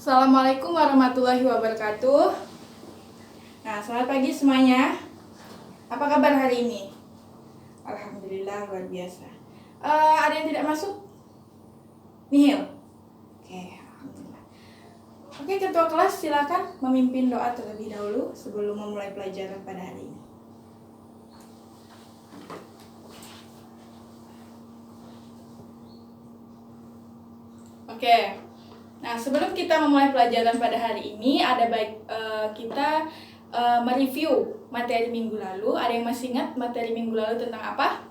Assalamualaikum warahmatullahi wabarakatuh. Nah, selamat pagi semuanya. Apa kabar hari ini? Alhamdulillah luar biasa. Ada yang tidak masuk? Nihil. Oke, alhamdulillah. Oke, ketua kelas silakan memimpin doa terlebih dahulu sebelum memulai pelajaran pada hari ini. Oke. Nah, sebelum kita memulai pelajaran pada hari ini, ada baik kita mereview materi minggu lalu. Ada yang masih ingat materi minggu lalu tentang apa?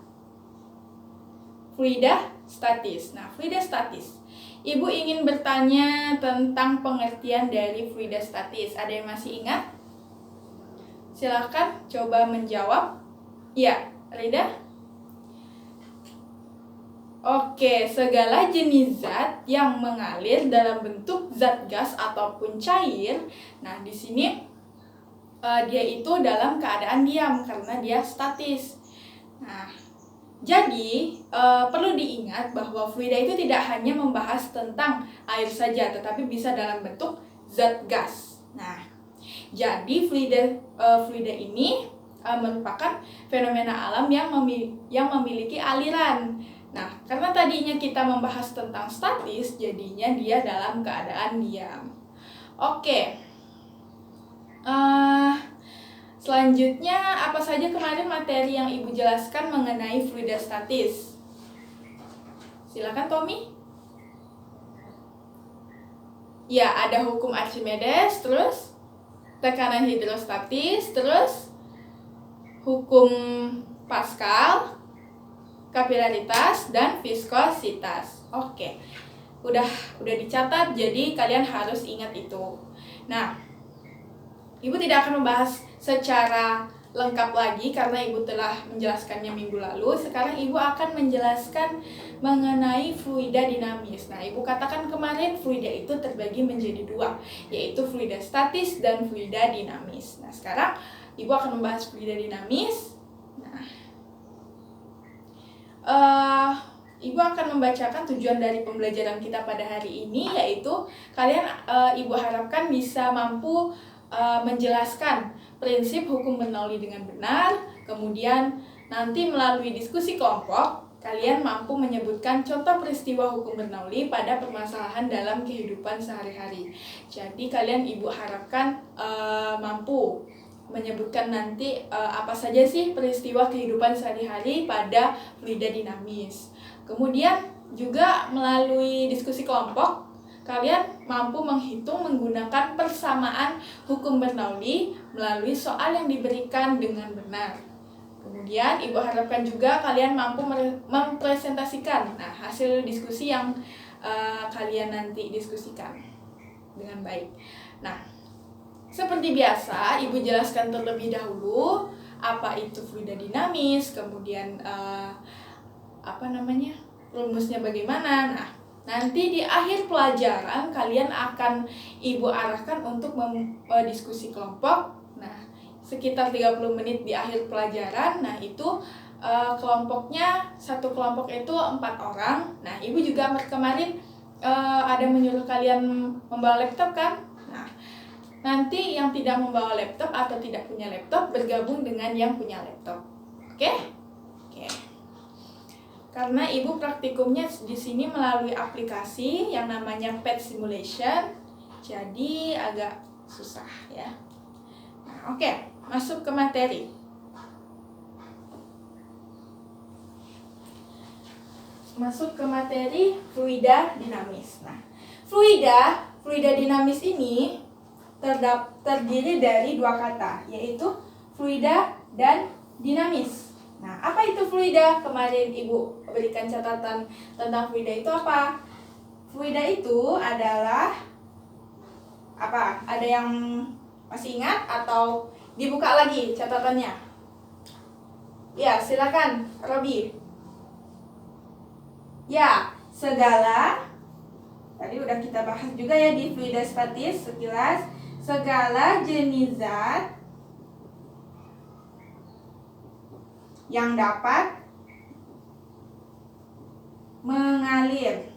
Fluida statis. Nah, fluida statis. Ibu ingin bertanya tentang pengertian dari fluida statis. Ada yang masih ingat? Silakan coba menjawab. Ya, Rida? Oke, segala jenis zat yang mengalir dalam bentuk zat gas ataupun cair. Nah, di sini dia itu dalam keadaan diam karena dia statis. Nah, jadi perlu diingat bahwa fluida itu tidak hanya membahas tentang air saja, tetapi bisa dalam bentuk zat gas. Nah, jadi fluida ini merupakan fenomena alam yang memiliki aliran. Nah, karena tadinya kita membahas tentang statis, jadinya dia dalam keadaan diam. Oke. Selanjutnya, apa saja kemarin materi yang Ibu jelaskan mengenai fluida statis? Silakan, Tommy. Ya, ada hukum Archimedes, terus tekanan hidrostatis, terus hukum Pascal, kapilaritas, dan viskositas. Oke, udah dicatat, jadi kalian harus ingat itu. Nah, Ibu tidak akan membahas secara lengkap lagi karena Ibu telah menjelaskannya minggu lalu. Sekarang Ibu akan menjelaskan mengenai fluida dinamis. Nah, Ibu katakan kemarin fluida itu terbagi menjadi dua, yaitu fluida statis dan fluida dinamis. Nah, sekarang Ibu akan membahas fluida dinamis. Nah, Ibu akan membacakan tujuan dari pembelajaran kita pada hari ini, yaitu kalian Ibu harapkan bisa mampu menjelaskan prinsip hukum Bernoulli dengan benar. Kemudian nanti melalui diskusi kelompok kalian mampu menyebutkan contoh peristiwa hukum Bernoulli pada permasalahan dalam kehidupan sehari-hari. Jadi kalian Ibu harapkan mampu menyebutkan nanti apa saja sih peristiwa kehidupan sehari-hari pada fluida dinamis. Kemudian juga melalui diskusi kelompok, kalian mampu menghitung menggunakan persamaan hukum Bernoulli melalui soal yang diberikan dengan benar. Kemudian Ibu harapkan juga kalian mampu mempresentasikan hasil diskusi yang kalian nanti diskusikan dengan baik. Nah, seperti biasa, Ibu jelaskan terlebih dahulu apa itu fluida dinamis, kemudian rumusnya bagaimana. Nah, nanti di akhir pelajaran kalian akan Ibu arahkan untuk diskusi kelompok. Nah, sekitar 30 menit di akhir pelajaran. Nah, itu kelompoknya, satu kelompok itu 4 orang. Nah, Ibu juga kemarin ada menyuruh kalian membawa laptop kan? Nah, nanti yang tidak membawa laptop atau tidak punya laptop bergabung dengan yang punya laptop. Oke? Oke. Karena Ibu praktikumnya di sini melalui aplikasi yang namanya Pet Simulation, jadi agak susah ya. Nah, oke, masuk ke materi. Masuk ke materi fluida dinamis. Nah, fluida dinamis ini terdiri dari dua kata, yaitu fluida dan dinamis. Nah, apa itu fluida? Kemarin Ibu berikan catatan tentang fluida itu apa? Fluida itu adalah apa? Ada yang masih ingat atau dibuka lagi catatannya? Ya, silakan, Robi. Ya, segala, tadi udah kita bahas juga ya di fluida statis sekilas, segala jenis zat yang dapat mengalir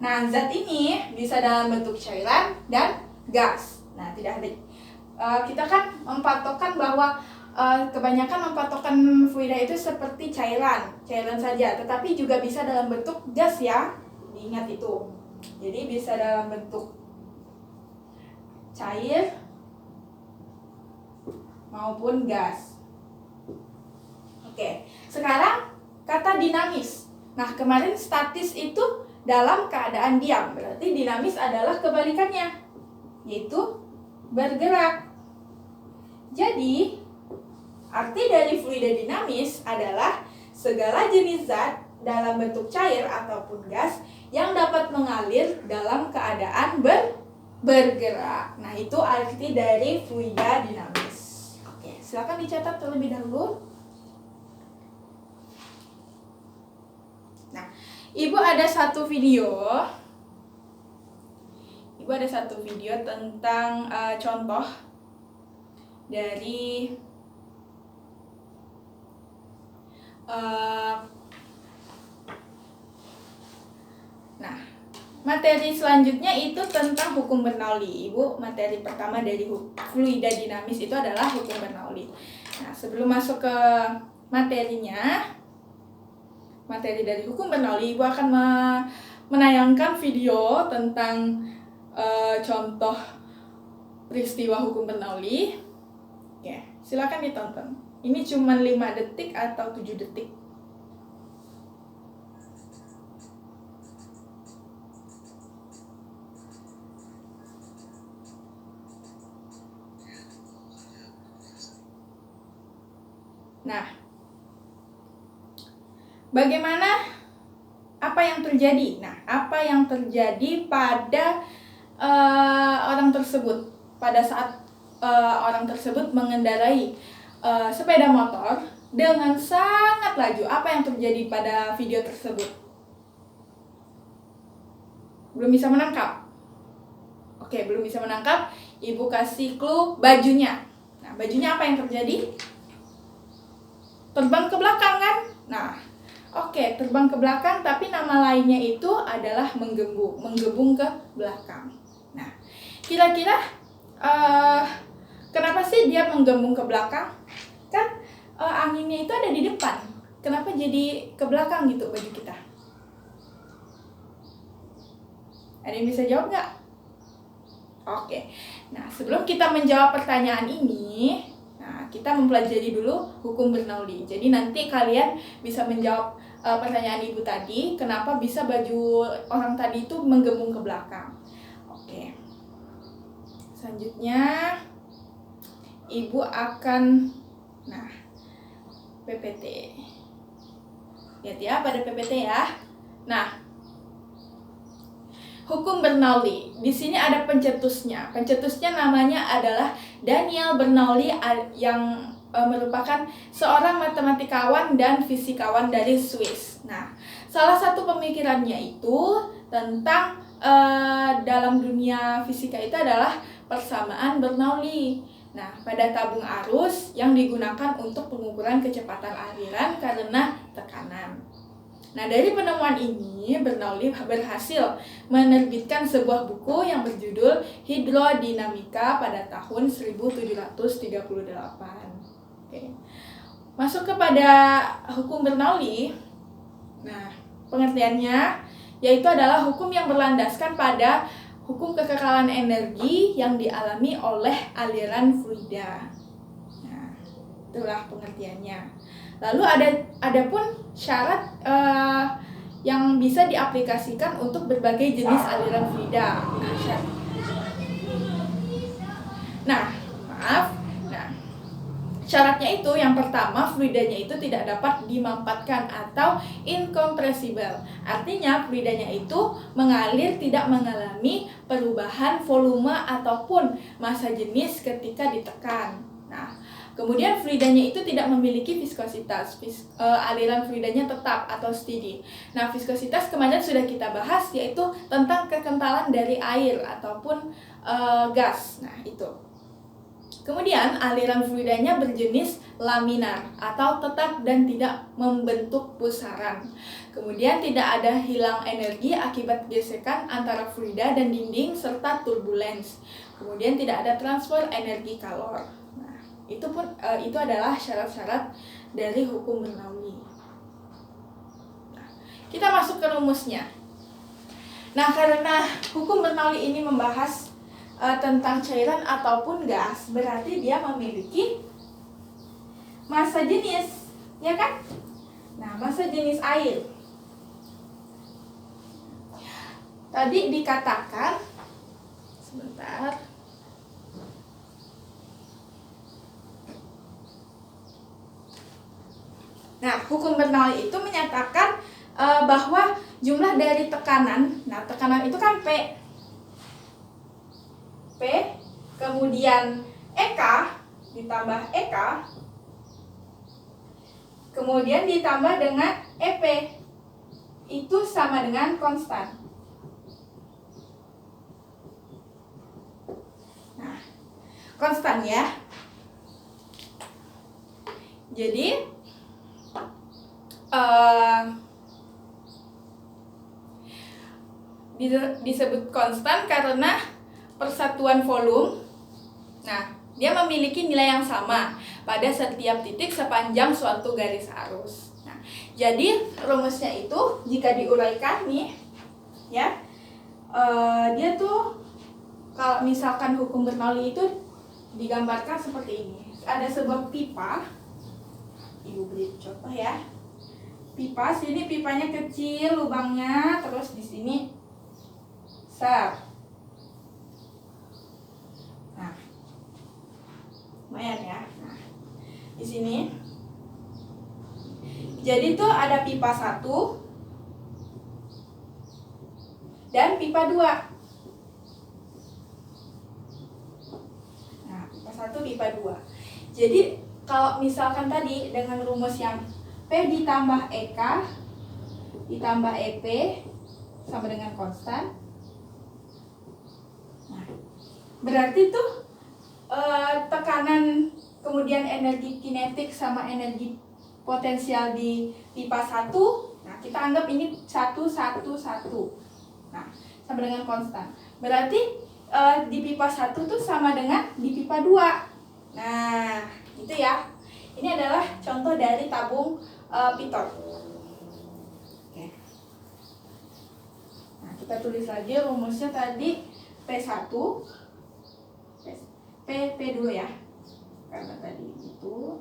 Nah, zat ini bisa dalam bentuk cairan dan gas. Nah, tidak ada. Kita kan mempatokkan bahwa kebanyakan mempatokkan fluida itu seperti cairan saja, tetapi juga bisa dalam bentuk gas ya. Diingat itu. Jadi bisa dalam bentuk cair maupun gas. Oke, sekarang kata dinamis. Nah, kemarin statis itu dalam keadaan diam, berarti dinamis adalah kebalikannya, yaitu bergerak. Jadi, arti dari fluida dinamis adalah segala jenis zat dalam bentuk cair ataupun gas yang dapat mengalir dalam keadaan bergerak. Nah, itu arti dari fluida dinamis. Oke, silakan dicatat terlebih dahulu. Nah, Ibu ada satu video tentang contoh dari nah, materi selanjutnya itu tentang hukum Bernoulli. Ibu, materi pertama dari fluida dinamis itu adalah hukum Bernoulli. Nah, sebelum masuk ke materinya, materi dari hukum Bernoulli, Ibu akan menayangkan video tentang contoh peristiwa hukum Bernoulli. Oke, silakan ditonton. Ini cuma 5 detik atau 7 detik. Nah, bagaimana apa yang terjadi? Nah, apa yang terjadi pada orang tersebut pada saat orang tersebut mengendarai sepeda motor dengan sangat laju? Apa yang terjadi pada video tersebut? Belum bisa menangkap? Oke, belum bisa menangkap. Ibu kasih clue bajunya. Nah, bajunya apa yang terjadi? Terbang ke belakang kan? Nah, oke, terbang ke belakang, tapi nama lainnya itu adalah menggebung ke belakang. Nah, kira-kira kenapa sih dia menggembung ke belakang? Kan anginnya itu ada di depan. Kenapa jadi ke belakang gitu baju kita? Ada yang bisa jawab nggak? Oke, nah sebelum kita menjawab pertanyaan ini, nah kita mempelajari dulu hukum Bernoulli. Jadi nanti kalian bisa menjawab pertanyaan Ibu tadi, kenapa bisa baju orang tadi itu menggembung ke belakang. Oke. Selanjutnya Ibu akan PPT. Lihat ya pada PPT ya. Nah, hukum Bernoulli. Di sini ada pencetusnya. Pencetusnya namanya adalah Daniel Bernoulli yang merupakan seorang matematikawan dan fisikawan dari Swiss. Nah, salah satu pemikirannya itu tentang dalam dunia fisika itu adalah persamaan Bernoulli. Nah, pada tabung arus yang digunakan untuk pengukuran kecepatan aliran karena tekanan. Nah, dari penemuan ini, Bernoulli berhasil menerbitkan sebuah buku yang berjudul Hidrodinamika pada tahun 1738. Oke. Masuk kepada hukum Bernoulli. Nah, pengertiannya yaitu adalah hukum yang berlandaskan pada hukum kekekalan energi yang dialami oleh aliran fluida. Nah, itulah pengertiannya. Lalu ada pun syarat yang bisa diaplikasikan untuk berbagai jenis aliran fluida. Nah, syaratnya itu yang pertama, fluidanya itu tidak dapat dimampatkan atau incompressible. Artinya fluidanya itu mengalir tidak mengalami perubahan volume ataupun massa jenis ketika ditekan. Nah, kemudian fluidanya itu tidak memiliki viskositas. Aliran fluidanya tetap atau steady. Nah, viskositas kemarin sudah kita bahas, yaitu tentang kekentalan dari air ataupun gas. Nah, itu. Kemudian aliran fluidanya berjenis laminar atau tetap dan tidak membentuk pusaran. Kemudian tidak ada hilang energi akibat gesekan antara fluida dan dinding serta turbulens. Kemudian tidak ada transfer energi kalor. Nah, itu adalah syarat-syarat dari hukum Bernoulli. Nah, kita masuk ke rumusnya. Nah, karena hukum Bernoulli ini membahas tentang cairan ataupun gas, berarti dia memiliki massa jenis, ya kan? Nah, massa jenis air. Tadi dikatakan, sebentar. Nah, hukum Bernoulli itu menyatakan bahwa jumlah dari tekanan, nah tekanan itu kan P, kemudian EK ditambah EK, kemudian ditambah dengan EP, itu sama dengan konstan. Nah, konstan ya. Jadi disebut konstan karena persatuan volume. Nah, dia memiliki nilai yang sama pada setiap titik sepanjang suatu garis arus. Nah, jadi rumusnya itu jika diuraikan nih, ya, dia tuh kalau misalkan hukum Bernoulli itu digambarkan seperti ini. Ada sebuah pipa, Ibu beri contoh ya. Pipa, sini pipanya kecil lubangnya, terus di sini besar. Nah, lumayan ya. Nah, di sini. Jadi tuh ada pipa 1 dan pipa 2. Nah, pipa 1, pipa 2. Jadi kalau misalkan tadi dengan rumus yang P ditambah EK ditambah EP sama dengan konstan. Nah, berarti tuh tekanan kemudian energi kinetik sama energi potensial di pipa 1, nah kita anggap ini 1, 1, 1. Nah, sama dengan konstan. Berarti di pipa 1 tuh sama dengan di pipa 2. Nah, itu ya. Ini adalah contoh dari tabung pitot. Oke. Nah, kita tulis lagi rumusnya tadi P1 P dulu ya, karena tadi itu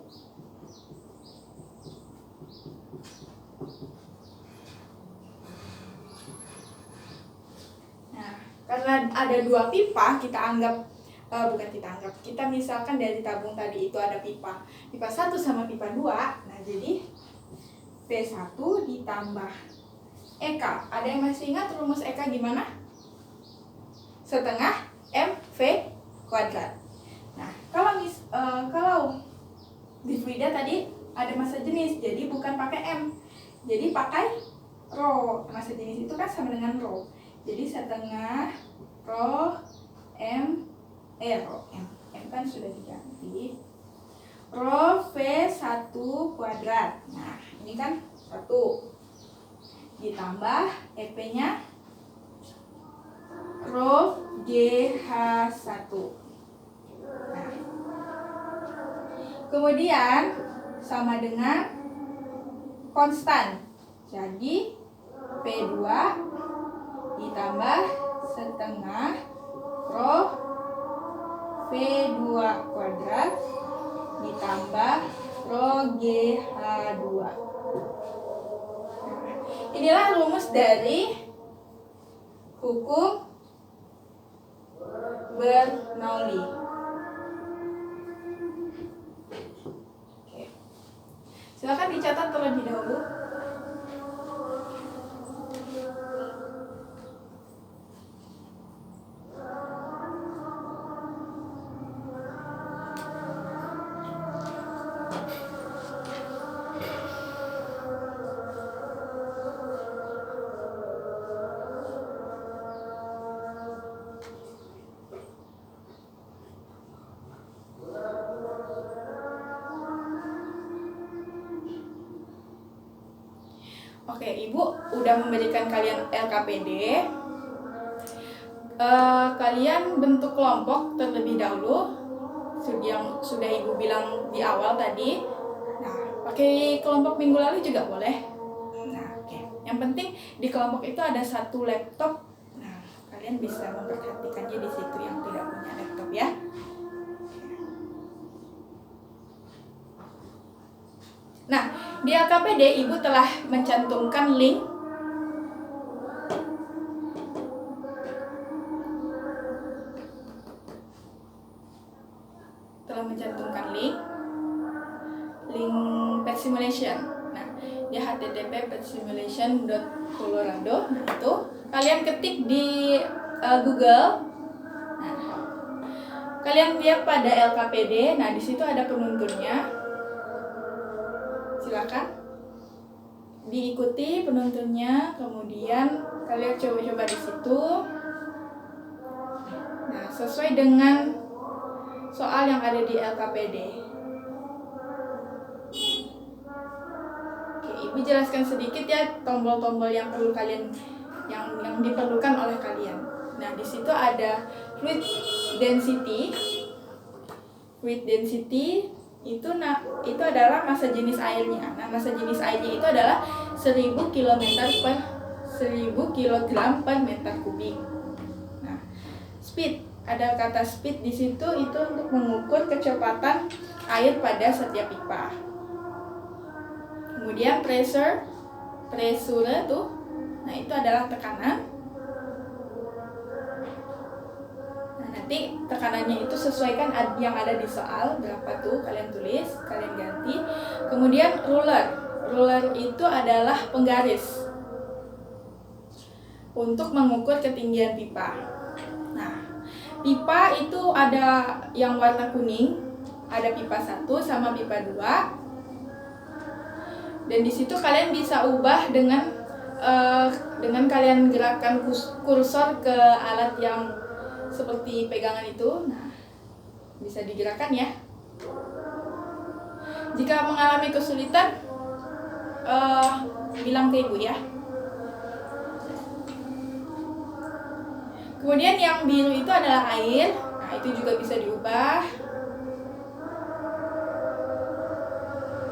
nah, karena ada 2 pipa, kita misalkan dari tabung tadi itu ada pipa 1 sama pipa 2. Nah, jadi P1 ditambah EK. Ada yang masih ingat rumus EK gimana? Setengah MV kuadrat. Nah, kalau di fluida tadi ada massa jenis, jadi bukan pakai M, jadi pakai rho. Massa jenis itu kan sama dengan rho, jadi setengah rho M kan sudah diganti rho V1 kuadrat. Nah, ini kan 1 ditambah EP nya rho GH1. Nah, kemudian sama dengan konstan, jadi P2 ditambah setengah rho V2 kuadrat ditambah rho GH2. Inilah rumus dari hukum Bernoulli. Oke. Silakan dicatat terlebih dahulu. Oke, Ibu udah memberikan kalian LKPD. Kalian bentuk kelompok terlebih dahulu, yang sudah Ibu bilang di awal tadi. Nah, pakai kelompok minggu lalu juga boleh. Nah, oke. Yang penting di kelompok itu ada satu laptop. Nah, kalian bisa memperhatikannya di situ yang tidak punya laptop ya. Nah, di LKPD Ibu telah mencantumkan link pet simulation. Nah, di http://petsimulation.colorado. Nah, itu kalian ketik di Google. Nah, kalian lihat pada LKPD. Nah, di situ ada penuntunnya. Silakan diikuti penuntunnya. Kemudian kalian coba-coba di situ. Nah, sesuai dengan soal yang ada di LKPD. Oke, Ibu jelaskan sedikit ya tombol-tombol yang perlu kalian yang diperlukan oleh kalian. Nah, di situ ada fluid density. Fluid density itu adalah massa jenis airnya. Nah, massa jenis airnya itu adalah 1000 kg per meter kubik. Nah, speed, ada kata speed di situ itu untuk mengukur kecepatan air pada setiap pipa. Kemudian pressure tuh. Nah, itu adalah tekanan. Nah, nanti tekanannya itu sesuaikan yang ada di soal, berapa tuh kalian tulis, kalian ganti. Kemudian ruler itu adalah penggaris untuk mengukur ketinggian pipa. Nah, pipa itu ada yang warna kuning, ada pipa 1 sama pipa 2. Dan di situ kalian bisa ubah dengan kalian gerakkan kursor ke alat yang seperti pegangan itu. Nah, bisa digerakkan ya. Jika mengalami kesulitan, bilang ke Ibu ya. Kemudian yang biru itu adalah air. Nah, itu juga bisa diubah.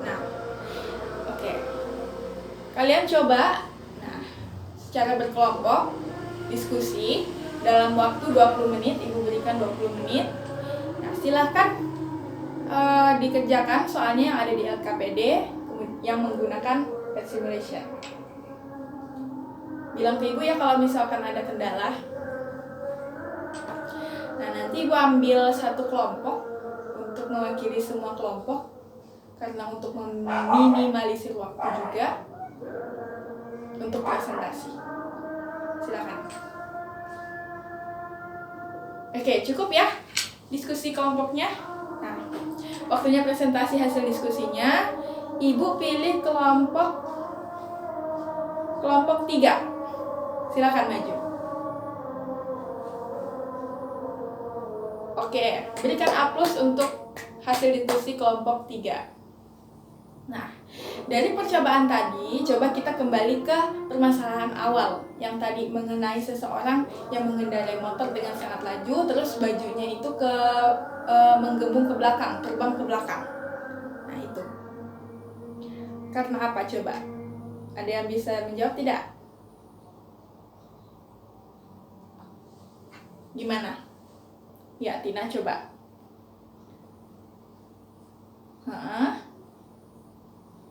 Nah, oke. Kalian coba, nah, secara berkelompok diskusi dalam waktu 20 menit. Ibu berikan 20 menit. Nah, silahkan dikerjakan soalnya yang ada di LKPD yang menggunakan pet simulation. Bilang ke Ibu ya kalau misalkan ada kendala. Nah, nanti Ibu ambil satu kelompok untuk mewakili semua kelompok, karena untuk meminimalisir waktu juga untuk presentasi. Silakan. Oke, cukup ya diskusi kelompoknya. Nah, waktunya presentasi hasil diskusinya. Ibu pilih kelompok 3. Silakan maju. Oke, berikan A+ untuk hasil diskusi kelompok 3. Nah, dari percobaan tadi, coba kita kembali ke permasalahan awal yang tadi mengenai seseorang yang mengendarai motor dengan sangat laju, terus bajunya itu menggembung ke belakang, terbang ke belakang. Nah, itu karena apa coba? Ada yang bisa menjawab tidak? Gimana? Ya, Tina coba.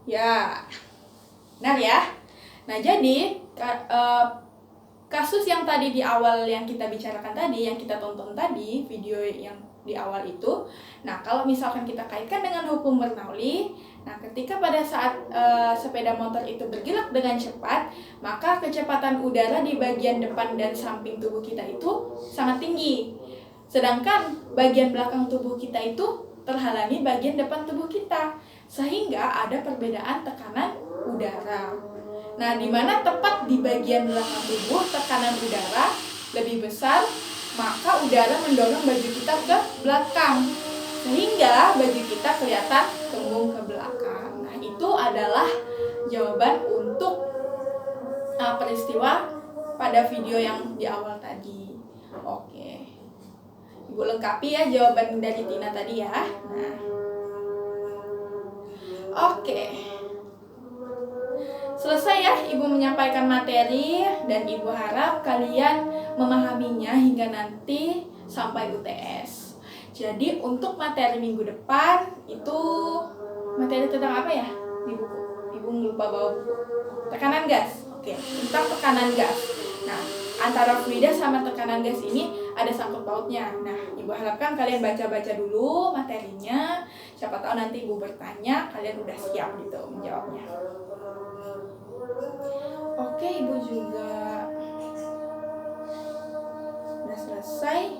Ya, benar ya. Nah, jadi kasus yang tadi di awal yang kita bicarakan tadi, yang kita tonton tadi, video yang di awal itu. Nah, kalau misalkan kita kaitkan dengan hukum Bernoulli, nah ketika pada saat sepeda motor itu bergerak dengan cepat, maka kecepatan udara di bagian depan dan samping tubuh kita itu sangat tinggi. Sedangkan bagian belakang tubuh kita itu terhalangi bagian depan tubuh kita, sehingga ada perbedaan tekanan udara. Nah, di mana tepat di bagian belakang tubuh tekanan udara lebih besar, maka udara mendorong baju kita ke belakang, sehingga baju kita kelihatan kembung ke belakang. Nah, itu adalah jawaban untuk peristiwa pada video yang di awal tadi. Oke. Ibu lengkapi ya jawaban dari Tina tadi ya. Nah. Oke. Selesai ya Ibu menyampaikan materi dan Ibu harap kalian memahaminya hingga nanti sampai UTS. Jadi untuk materi minggu depan itu materi tentang apa ya di buku? Ibu lupa bawa buku. Tekanan gas. Oke, tentang tekanan gas. Nah, antara fluida sama tekanan gas ini ada sangkut pautnya. Nah, Ibu harapkan kalian baca-baca dulu materinya. Siapa tahu nanti Ibu bertanya, kalian udah siap gitu menjawabnya. Oke, Ibu juga udah selesai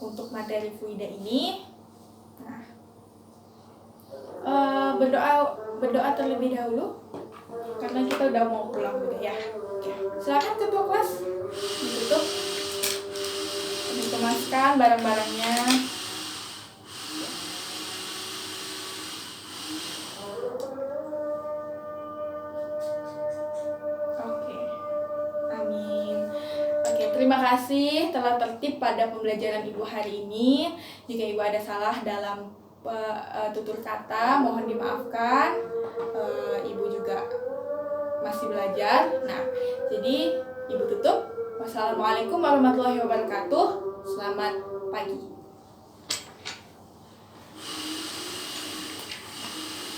untuk materi fluida ini. Nah, berdoa terlebih dahulu karena kita udah mau pulang juga ya. Oke, silakan ketua kelas ditutup, dikemaskan barang-barangnya. Oke, amin. Oke, terima kasih telah tertib pada pembelajaran Ibu hari ini. Jika Ibu ada salah dalam tutur kata, mohon dimaafkan. Ibu juga masih belajar. Nah, jadi Ibu tutup. Wassalamualaikum warahmatullahi wabarakatuh. Selamat pagi.